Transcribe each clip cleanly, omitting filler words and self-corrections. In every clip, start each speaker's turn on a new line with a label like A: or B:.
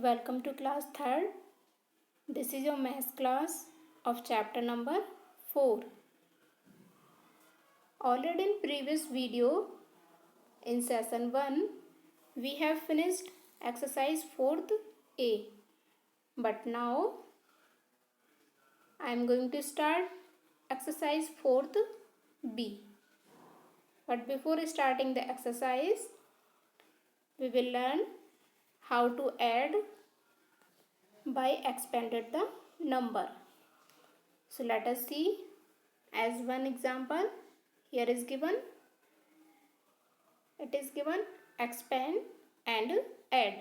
A: Welcome to class 3rd. This is your math class of chapter number 4. Already in previous video in session 1 we have finished exercise 4th A. But now I am going to start exercise 4th B. But before starting the exercise we will learn how to add by expanded the number. So let us see as one example. Here is given, it is given expand and add.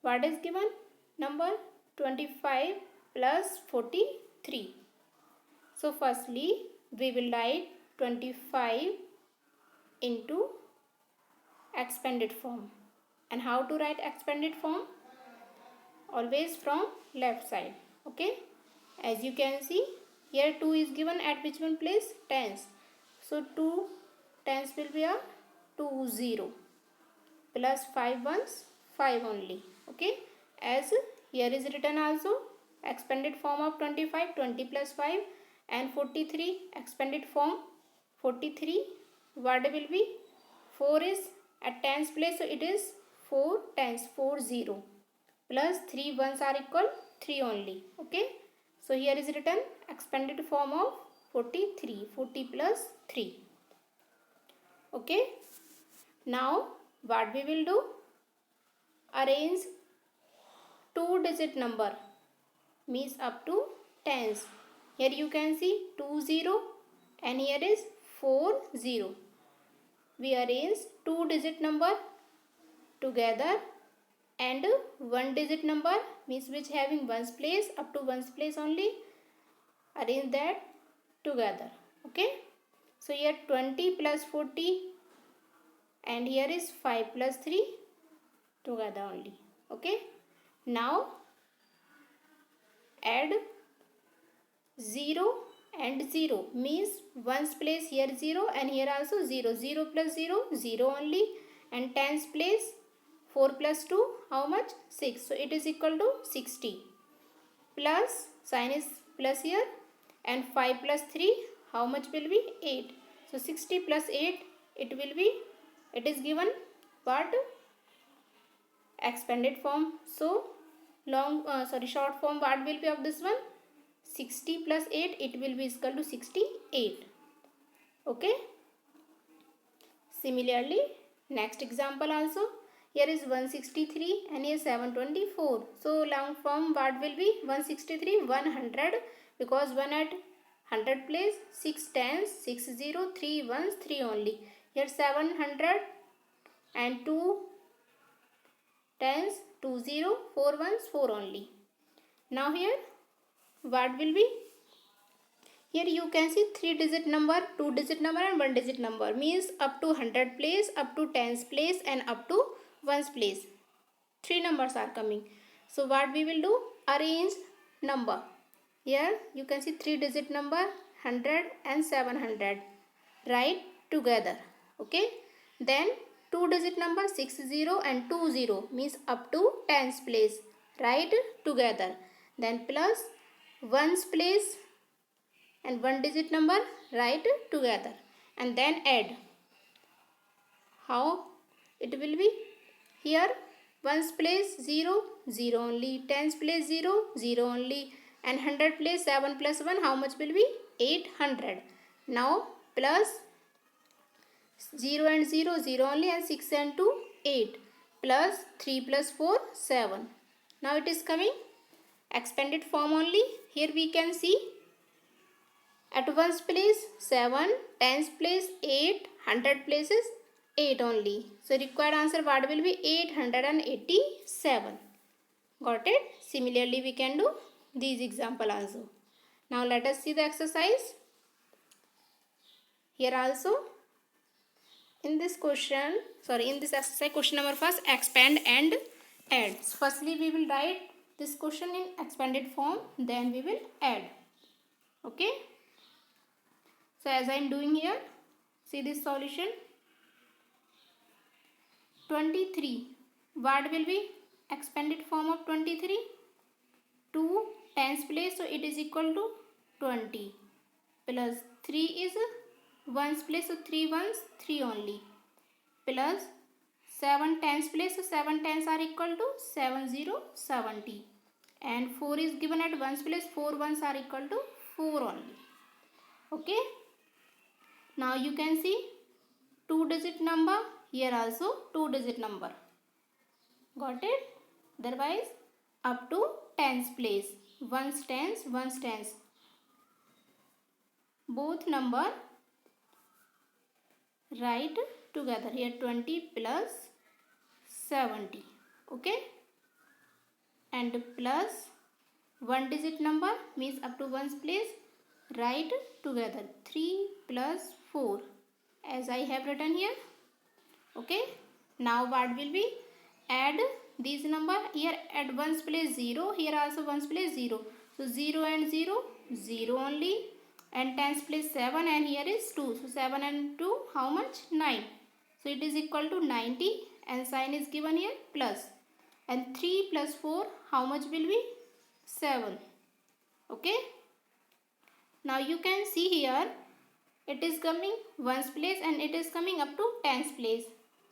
A: What is given? Number 25 plus 43. So firstly we will write 25 into expanded form. And how to write expanded form? Always from left side. Okay, as you can see here 2 is given at which one place? Tens. So 2 tens will be a 2 0 plus 5 ones 5 only. Okay, as here is written also expanded form of 25 20 plus 5 and 43 expanded form 43. What will be? 4 is at tens place, so it is 4 tens 4 0 plus 3 ones are equal 3 only. Okay, so here is written expanded form of 43 40 plus 3. Okay, now what we will do? Arrange 2-digit number means up to tens. Here you can see 2 0 and here is 4 0. We arrange 2-digit number together and 1-digit number means which having ones place up to ones place only. Arrange that together. Okay, so here 20 plus 40 and here is 5 plus 3 together only. Okay, now add 0 and 0 means ones place here 0 and here also 0. 0 plus 0 0 only, and tens place 4 plus 2 how much? 6. So it is equal to 60 plus sign is plus here, and 5 plus 3 how much will be? 8. So 60 plus 8 it will be, it is given what? Expanded form. So short form what will be of this one? 60 plus 8 it will be equal to 68. Okay, similarly next example also. Here is 163 and here 724. So long form what will be? 163 100 because 1 at 100 place, 6 tens 6 0 3 ones 3 only. Here 700 and 2 tens 2 0 4 ones 4 only. Now here what will be? Here you can see 3-digit number, 2-digit number and 1-digit number means up to 100 place, up to tens place and up to ones place. 3 numbers are coming. So what we will do? Arrange number. Here you can see 3-digit number 100 and 700. Write together. Okay. Then 2-digit number 60 and 20 means up to tens place. Write together. Then plus ones place and 1-digit number write together and then add. How it will be? Here ones place 0 0 only, tens place 0 0 only, and 100 place 7 plus 1 how much will be? 800. Now plus 0 and 0 0 only, and 6 and 2 8 plus 3 plus 4 7. Now it is coming expanded form only. Here we can see at ones place 7, tens place 8, 100 places 8 only. So required answer what will be? 887. Got it? Similarly we can do these example also. Now let us see the exercise. Here also in this question, in this exercise question number first, expand and add. So firstly we will write this question in expanded form, then we will add. Okay. So as I am doing here, see this solution. 23 what will be? expanded form of 23, 2 tens place, so it is equal to 20, plus 3 is ones place, so 3 ones 3 only, plus 7 tens place, so 7 tens are equal to 70, and 4 is given at ones place, 4 ones are equal to 4 only. Okay, now you can see 2 digit number, here also 2 digit number. Got it? Otherwise up to tens place, ones tens, both number write together. Here 20 plus 70. Okay, and plus 1 digit number means up to ones place, write together 3 plus 4 as I have written here. Okay, now what will be? Add these number. Here at ones place 0, here also ones place 0, so 0 and 0 0 only, and tens place 7, and here is 2, so 7 and 2 how much? 9, so it is equal to 90, and sign is given here plus, and 3 plus 4 how much will be? 7. Okay, now you can see here it is coming ones place and it is coming up to tens place,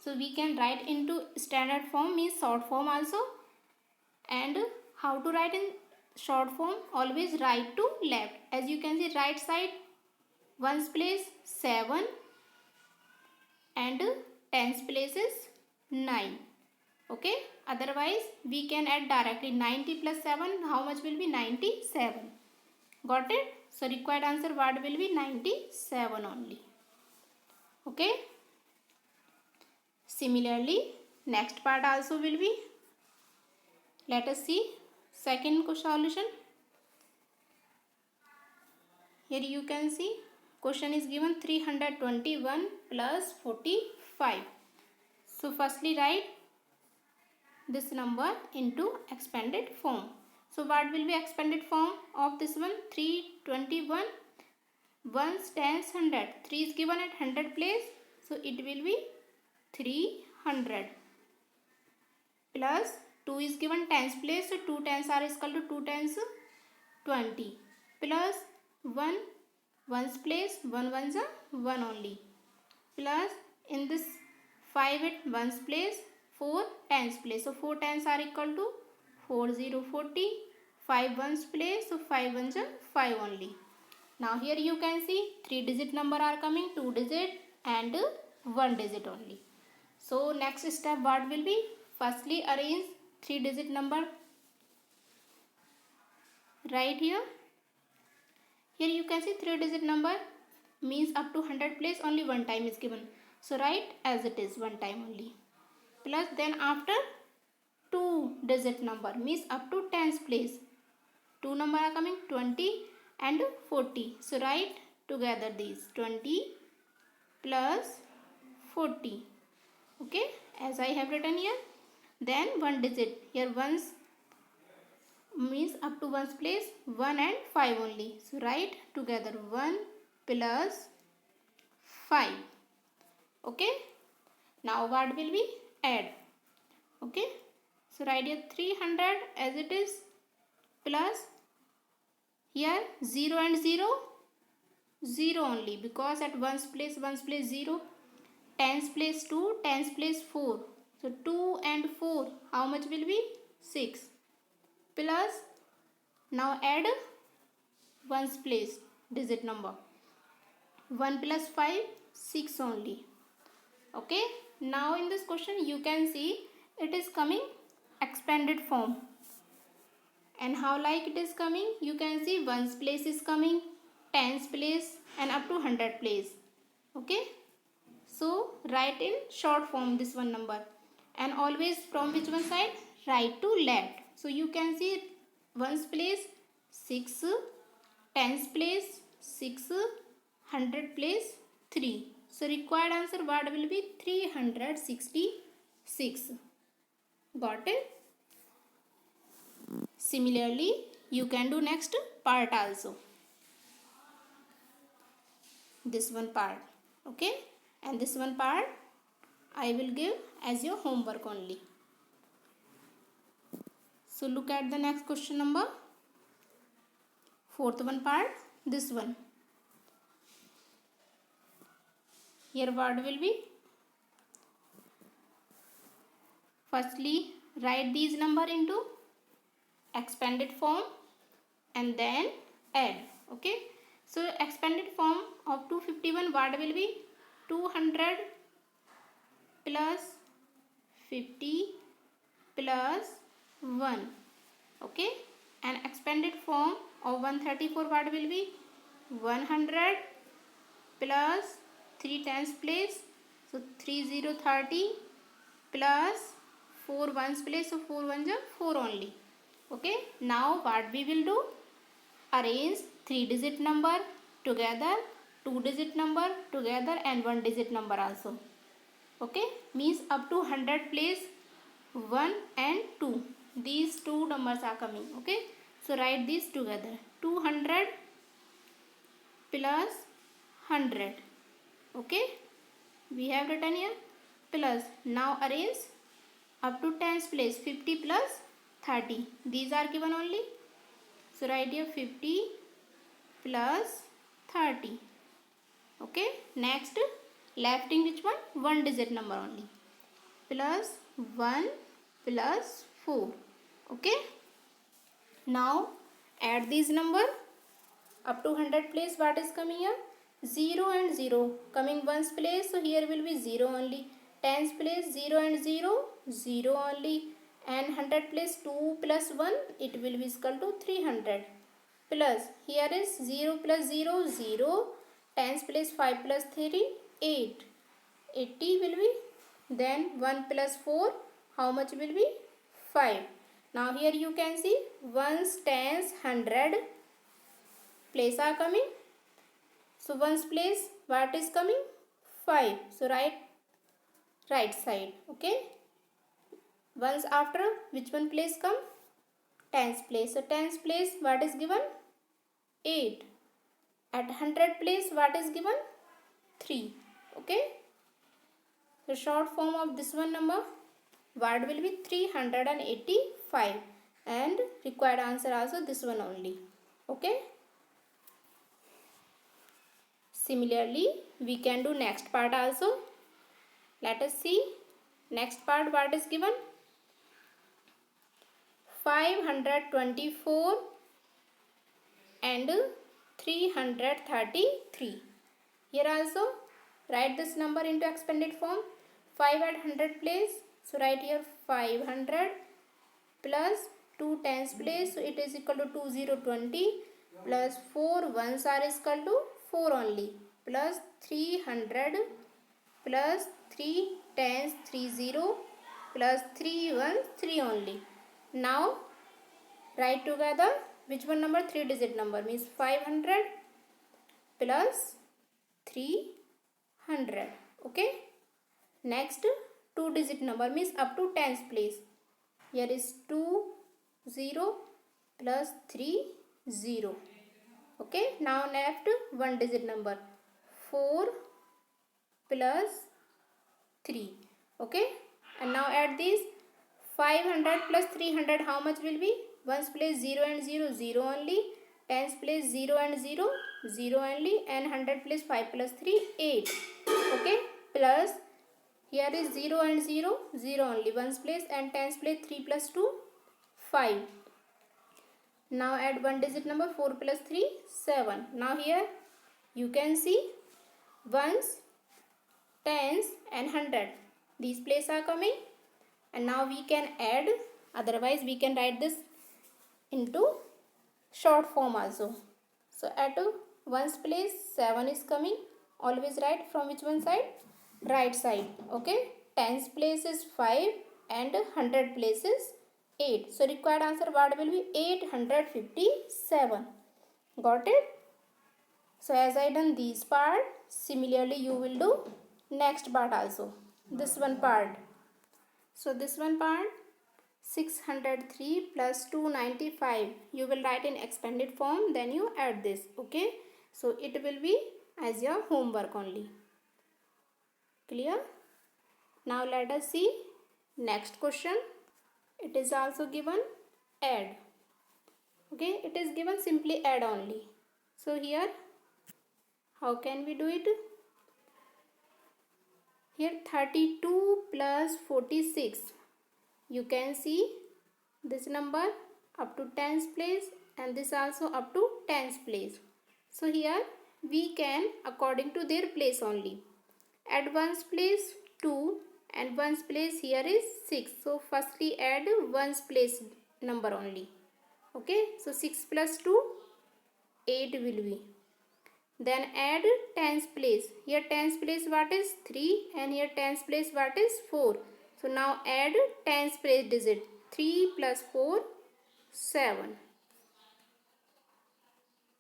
A: so we can write into standard form, means short form also. And how to write in short form? Always right to left. As you can see, right side ones place 7 and tens place is 9. Okay, otherwise we can add directly 90 plus 7, how much will be? 97. Got it? So required answer what will be? 97 only. Okay, similarly next part also will be, let us see second solution. Here you can see question is given 321 plus 45. So firstly write this number into expanded form. So what will be expanded form of this one? 321 ones, tens, 100. 3 is given at 100 place, so it will be 300, plus 2 is given tens place, so 2 tens are equal to 2 tens 20, plus 1 ones place, 1 ones are 1 only, plus in this 5 at ones place, 4 tens place, so 4 tens are equal to 40, 5 ones place, so 5 ones are 5 only. Now here you can see 3 digit number are coming, 2 digit and 1 digit only. So next step what will be? Firstly arrange 3 digit number right here. Here you can see 3 digit number means up to 100 place only one time is given. So write as it is, one time only. Plus then after 2 digit number means up to tens place. 2 number are coming 20 and 40. So write together these 20 plus 40. Okay, as I have written here. Then 1 digit. Here ones means up to ones place 1 and 5 only. So write together 1 plus 5. Okay, now what will we add? Okay, so write here 300 as it is, plus here 0 and 0 0 only, because at ones place 0, tens place 2, tens place 4, so 2 and 4 how much will be? 6, plus now add ones place digit number, 1 plus 5 6 only. Okay, now in this question you can see it is coming expanded form, and how like it is coming? You can see ones place is coming, tens place and up to 100 place. Okay, so write in short form this one number, and always from which one side? Right to left. So you can see ones place 6, tens place 6, 100 place 3. So required answer what will be? 366. Got it? Similarly, you can do next part also. This one part. Okay? And this one part I will give as your homework only. So look at the next question number. Fourth one part, this one. Here what will be? Firstly, write these number into expanded form and then add. Okay. So expanded form of 251 what will be? 200 plus 50 plus 1. Okay. And expanded form of 134 what will be? 100 plus 3 tens place. So 3030 plus 4 ones place. So 4 ones are 4 only. Okay. Now what we will do? Arrange 3 digit number together, 2 digit number together and 1 digit number also. Okay. Means up to 100 place 1 and 2. These two numbers are coming. Okay. So write these together. 200 plus 100. Okay. We have written here plus. Now arrange up to tens place 50 plus 30. These are given only. So write here 50 plus 30. Okay. Next, left in which one? 1 digit number only. Plus 1 plus 4. Okay. Now add these number. Up to 100 place what is coming here? 0 and 0. Coming ones place, so here will be 0 only. Tens place 0 and 0, 0 only. And 100 place 2 plus 1, it will be equal to 300. Plus here is 0 plus 0, 0. Tens place 5 plus 3, 8. 80 will be. Then 1 plus 4, how much will be? 5. Now here you can see ones, tens, 100 place are coming. So ones place what is coming? 5. So right side. Okay. Ones after which one place come? Tens place. So tens place what is given? 8. At 100 place what is given? 3. Okay. The short form of this one number what will be? 385. And required answer also this one only. Okay. Similarly, we can do next part also. Let us see. Next part what is given? 524 and 333. Here also write this number into expanded form. 5 at 100 place. So write here 500 plus 2 tens place. So it is equal to 2020 plus 4 ones are equal to 4 only. Plus 300 plus 3 tens 30 plus 3 ones 3 only. Now write together which one number? 3 digit number means 500 plus 300. Okay. Next 2 digit number means up to tens place. Here is 2 0 plus 3 0. Okay. Now left 1 digit number 4 plus 3. Okay. And now add these 500 plus 300 how much will be? Ones place 0 and 0, 0 only. Tens place 0 and 0, 0 only. And 100 place 5 plus 3, 8. Okay. Plus here is 0 and 0, 0 only. Ones place and tens place 3 plus 2, 5. Now add 1 digit number 4 plus 3, 7. Now here you can see ones, tens and 100. These places are coming. And now we can add, otherwise we can write this into short form also. So at ones place 7 is coming. Always write from which one side? Right side. Okay. Tens place is 5 and 100 place is 8. So required answer what will be? 857. Got it? So as I done this part, similarly you will do next part also. This one part. So this one part 603 plus 295 you will write in expanded form, then you add this. Okay. So it will be as your homework only. Clear? Now let us see next question. It is also given add. Okay, it is given simply add only. So here how can we do it? Here 32 plus 46, you can see this number up to tens place and this also up to tens place. So here we can according to their place only. At ones place 2 and ones place here is 6. So firstly add ones place number only. Okay, so 6 plus 2, 8 will be. Then add tens place. Here tens place what is 3 and here tens place what is 4. So now add tens place digit. 3 plus 4, 7.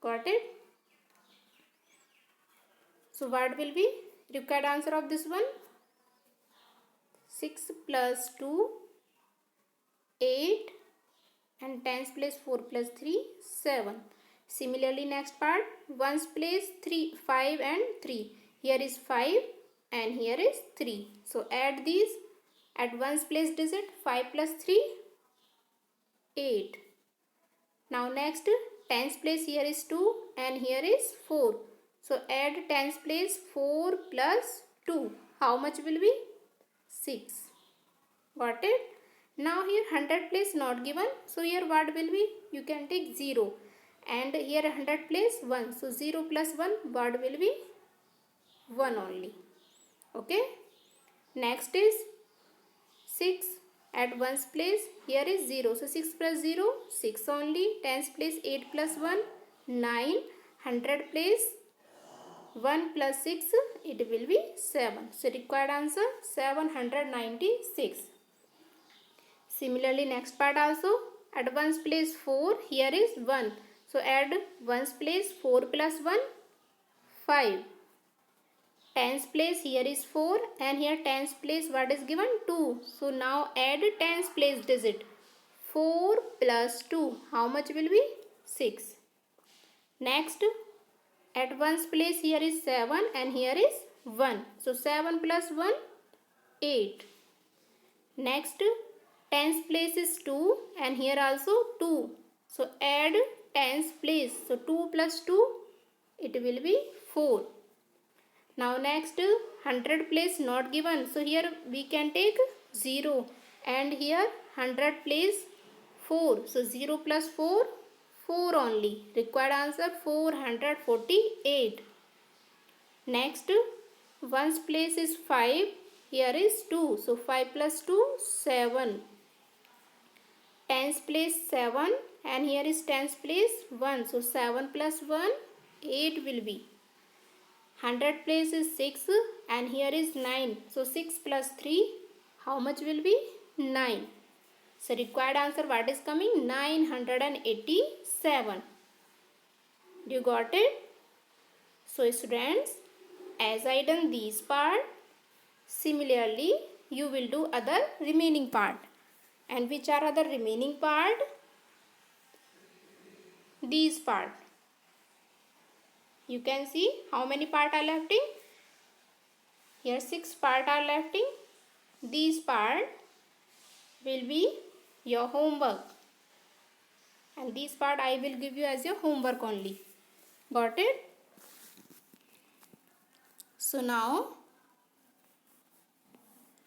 A: Got it? So what will be required answer of this one? 6 plus 2, 8 and tens place 4 plus 3, 7. Similarly next part, ones place 3, 5 and 3. Here is 5 and here is 3. So add these. At ones place digit 5 plus 3, 8. Now next tens place here is 2 and here is 4. So add tens place 4 plus 2. How much will be? 6. Got it? Now here 100 place not given. So here what will be? You can take 0. And here 100 place 1. So 0 plus 1 what will be? 1 only. Okay. Next is 6 at ones place. Here is 0. So 6 plus 0, 6 only. Tens place 8 plus 1, 9. 100 place 1 plus 6, it will be 7. So required answer 796. Similarly next part also, at ones place 4, here is 1. So add ones place 4 plus 1, 5. Tens place here is 4 and here tens place what is given? 2. So now add tens place digit. 4 plus 2, how much will be? 6. Next, at ones place here is 7 and here is 1. So 7 plus 1, 8. Next, tens place is 2 and here also 2. So add tens place. So 2 plus 2, it will be 4. Now next 100 place not given. So here we can take 0 and here 100 place 4. So 0 plus 4, 4 only. Required answer 448. Next ones place is 5. Here is 2. So 5 plus 2, 7. Tens place 7 and here is tens place 1. So 7 plus 1, 8 will be. 100 place is 6 and here is 9. So 6 plus 3, how much will be? 9. So required answer what is coming? 987. You got it? So students, as I done these part, similarly you will do other remaining part. And which are other remaining part? These part. You can see how many part are lefting. Here 6 part are lefting. These part will be your homework. And this part I will give you as your homework only. Got it? So now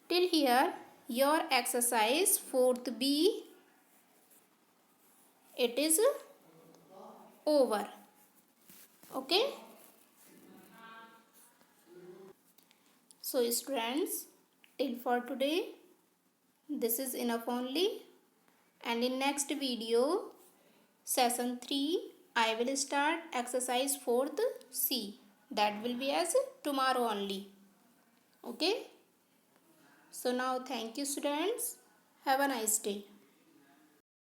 A: till here your exercise 4th B, it is over. Okay? So students, till for today this is enough only, and in next video session 3 I will start exercise 4th C. That will be as tomorrow only. Okay? So now thank you students. Have a nice day.